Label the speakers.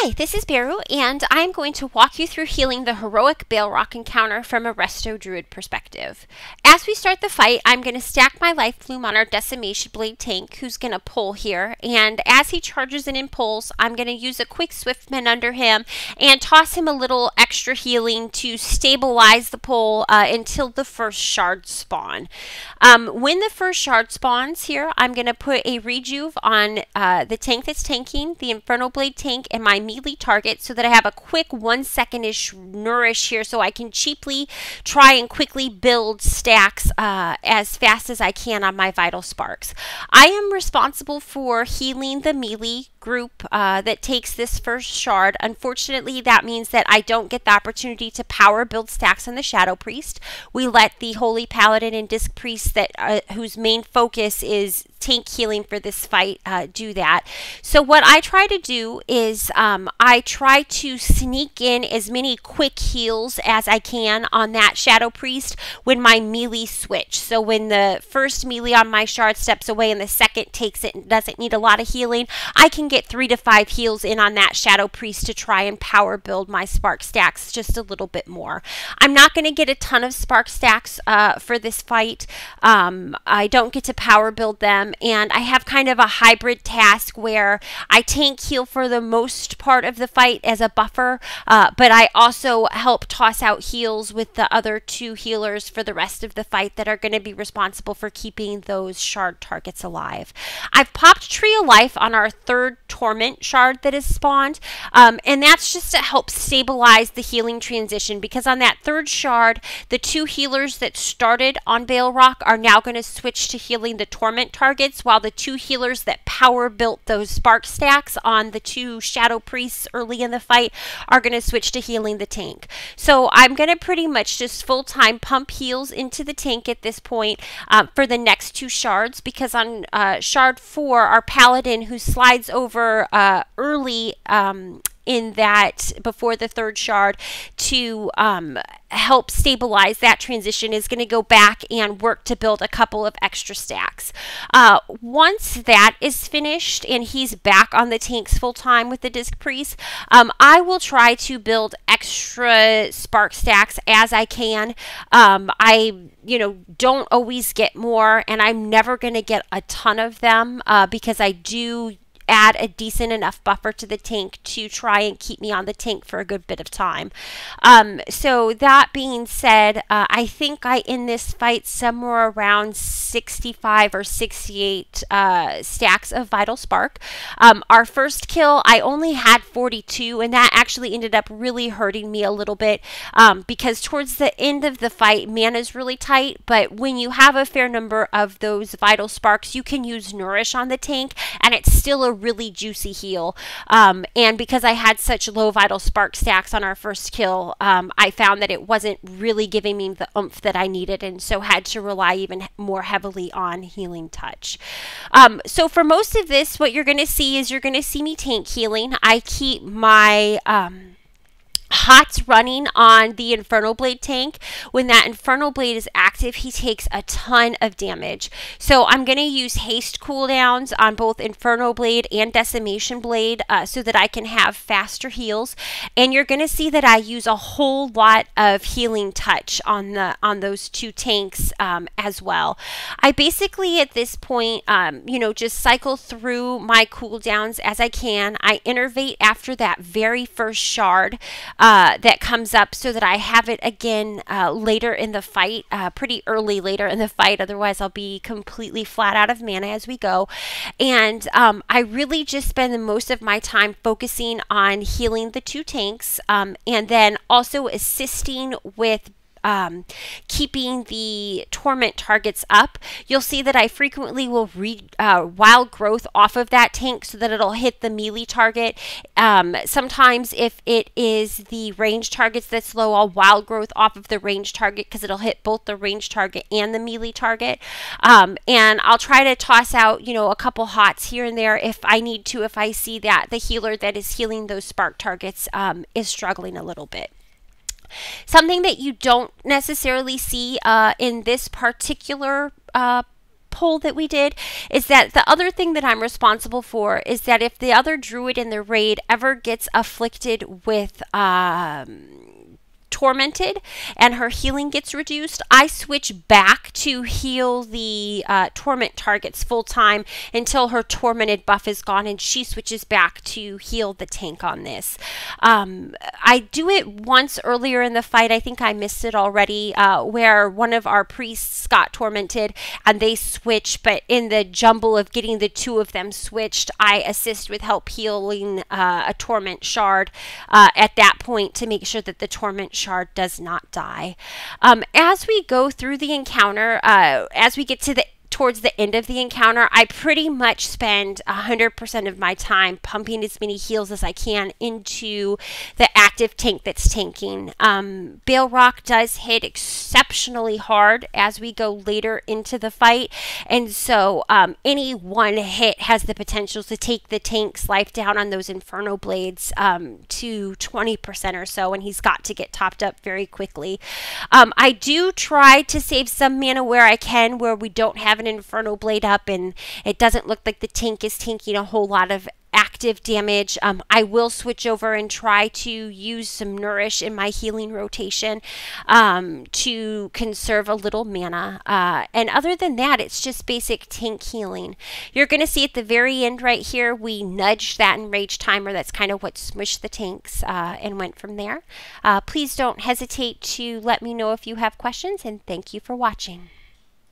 Speaker 1: Hi, this is Beru, and I'm going to walk you through healing the heroic Baleroc encounter from a Resto Druid perspective. As we start the fight, I'm going to stack my life plume on our Decimation Blade tank, who's going to pull here, and as he charges and impulse, I'm going to use a quick Swiftman under him and toss him a little extra healing to stabilize the pull until the first shard spawn. When the first shard spawns here, I'm going to put a rejuve on the tank that's tanking, the Infernal Blade tank, and my melee target so that I have a quick 1 second-ish nourish here so I can cheaply try and quickly build stacks as fast as I can on my Vital Sparks. I am responsible for healing the melee group that takes this first shard. Unfortunately, that means that I don't get the opportunity to power build stacks on the Shadow Priest. We let the Holy Paladin and Disc Priest that whose main focus is tank healing for this fight do that. So what I try to do is I try to sneak in as many quick heals as I can on that Shadow Priest when my melee switch. So when the first melee on my shard steps away and the second takes it and doesn't need a lot of healing, I can get 3 to 5 heals in on that Shadow Priest to try and power build my spark stacks just a little bit more. I'm not going to get a ton of spark stacks for this fight. I don't get to power build them, and I have kind of a hybrid task where I tank heal for the most part of the fight as a buffer, but I also help toss out heals with the other 2 healers for the rest of the fight that are going to be responsible for keeping those shard targets alive. I've popped Tree of Life on our 3rd Torment shard that is spawned, and that's just to help stabilize the healing transition, because on that 3rd shard, the 2 healers that started on Baleroc are now going to switch to healing the Torment targets, while the 2 healers that power built those spark stacks on the 2 Shadow Priests early in the fight are going to switch to healing the tank. So I'm going to pretty much just full-time pump heals into the tank at this point for the next 2 shards, because on shard 4, our Paladin, who slides over early in that before the 3rd shard to help stabilize that transition, is going to go back and work to build a couple of extra stacks. Once that is finished and he's back on the tanks full time with the Disc Priest, I will try to build extra spark stacks as I can. I don't always get more, and I'm never going to get a ton of them because I do add a decent enough buffer to the tank to try and keep me on the tank for a good bit of time. So that being said, I think I end this fight somewhere around 65 or 68 stacks of Vital Spark. Our first kill, I only had 42, and that actually ended up really hurting me a little bit because towards the end of the fight, mana's really tight, but when you have a fair number of those Vital Sparks, you can use Nourish on the tank, and it's still a really juicy heal. And because I had such low Vital Spark stacks on our first kill, I found that it wasn't really giving me the oomph that I needed, and so had to rely even more heavily on Healing Touch. So for most of this, what you're going to see is you're going to see me tank healing. I keep my Hots running on the Infernal Blade tank. When that Infernal Blade is active, he takes a ton of damage. So I'm going to use haste cooldowns on both Infernal Blade and Decimation Blade so that I can have faster heals. And you're going to see that I use a whole lot of Healing Touch on those 2 tanks as well. I basically at this point, just cycle through my cooldowns as I can. I innervate after that very first shard that comes up so that I have it again later in the fight, pretty early later in the fight. Otherwise, I'll be completely flat out of mana as we go. And I really just spend the most of my time focusing on healing the 2 tanks and then also assisting with keeping the Torment targets up. You'll see that I frequently will read Wild Growth off of that tank so that it'll hit the melee target. Sometimes if it is the range targets that's low, I'll Wild Growth off of the range target because it'll hit both the range target and the melee target. And I'll try to toss out, a couple hots here and there if I need to, if I see that the healer that is healing those spark targets is struggling a little bit. Something that you don't necessarily see in this particular poll that we did is that the other thing that I'm responsible for is that if the other druid in the raid ever gets afflicted with tormented and her healing gets reduced, I switch back to heal the torment targets full time until her tormented buff is gone, and she switches back to heal the tank on this. I do it once earlier in the fight. I think I missed it already, where one of our priests got tormented and they switch, but in the jumble of getting the two of them switched, I assist with help healing a torment shard at that point to make sure that the torment shard does not die. As we go through the encounter, as we get to towards the end of the encounter, I pretty much spend 100% of my time pumping as many heals as I can into the active tank that's tanking. Baleroc does hit exceptionally hard as we go later into the fight, and so any one hit has the potential to take the tank's life down on those Inferno Blades to 20% or so, and he's got to get topped up very quickly. I do try to save some mana where I can, where we don't have an Inferno Blade up and it doesn't look like the tank is tanking a whole lot of active damage. I will switch over and try to use some Nourish in my healing rotation to conserve a little mana. And other than that, it's just basic tank healing. You're going to see at the very end right here, we nudged that enrage timer. That's kind of what smushed the tanks and went from there. Please don't hesitate to let me know if you have questions, and thank you for watching.